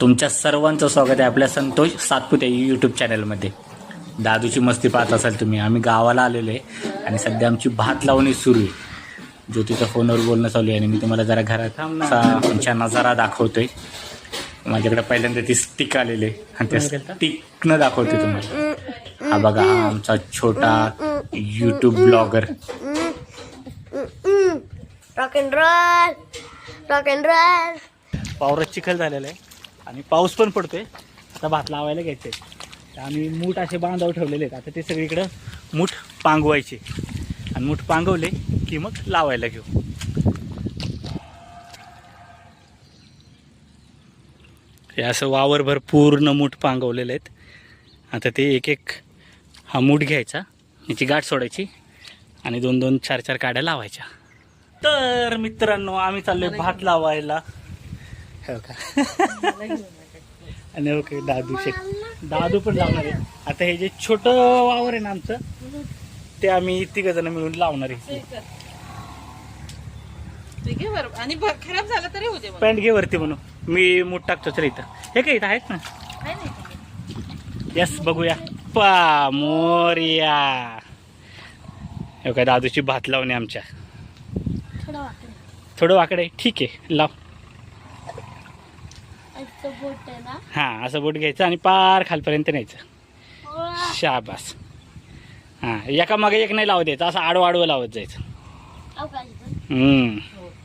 तुमच्या सर्वांचं स्वागत आहे आपल्या संतोष सातपुते यूट्यूब चॅनलमध्ये. दादूची मस्ती पाहत असाल तुम्ही. आम्ही गावाला आलेलो आहे आणि सध्या आमची भात लावणी सुरू आहे. ज्योतीच्या फोनवर बोलणं चालू आहे आणि मी तुम्हाला जरा घराचा आमच्या नजारा दाखवतोय. माझ्याकडे पहिल्यांदा ती स्टिक आलेली आहे आणि त्या स्टिकनं दाखवते तुम्हाला. हा बघा, हा आमचा छोटा YouTube blogger. Rock and roll, rock and roll. पावरात चिखल झालेला आहे आणि पाऊस पण पडतोय. आता भात लावायला घ्यायचे. आम्ही मूठ असे बांधाव ठेवलेले आहेत. आता ते सगळीकडं मूठ पांगवायचे आणि मूठ पांगवले की मग लावायला घेऊ. हे असं वावरभर पूर्ण मूठ पांगवलेले आहेत. आता ते एक एक हा मूठ घ्यायचा, याची गाठ सोडायची आणि 2-2, 4-4 काड्या लावायच्या. तर मित्रांनो, आम्ही चाललोय भात लावायला. हो का? आणि ओके, दादू पण लावणार आहे. आता हे जे छोटं वावर आहे ना आमचं, ते आम्ही 3 जण मिळून लावणार आहे. आणि खराब झाला तरी होते. पॅन्ट घे वरती म्हणून मी मूठ टाकतो. तर इथं हे काय इथं आहेत ना. यस, बघूया. पा मोर्या. हे काय, दादूची भात लावणे आमच्या. थोडं वाकडं आहे, ठीक आहे, लाव. हा, असं बोट घ्यायचं आणि पार खालपर्यंत न्यायचं. शाबास. हा, एका मागे एक नाही लावत द्यायचं, असं आडवं आडवं लावत जायचं.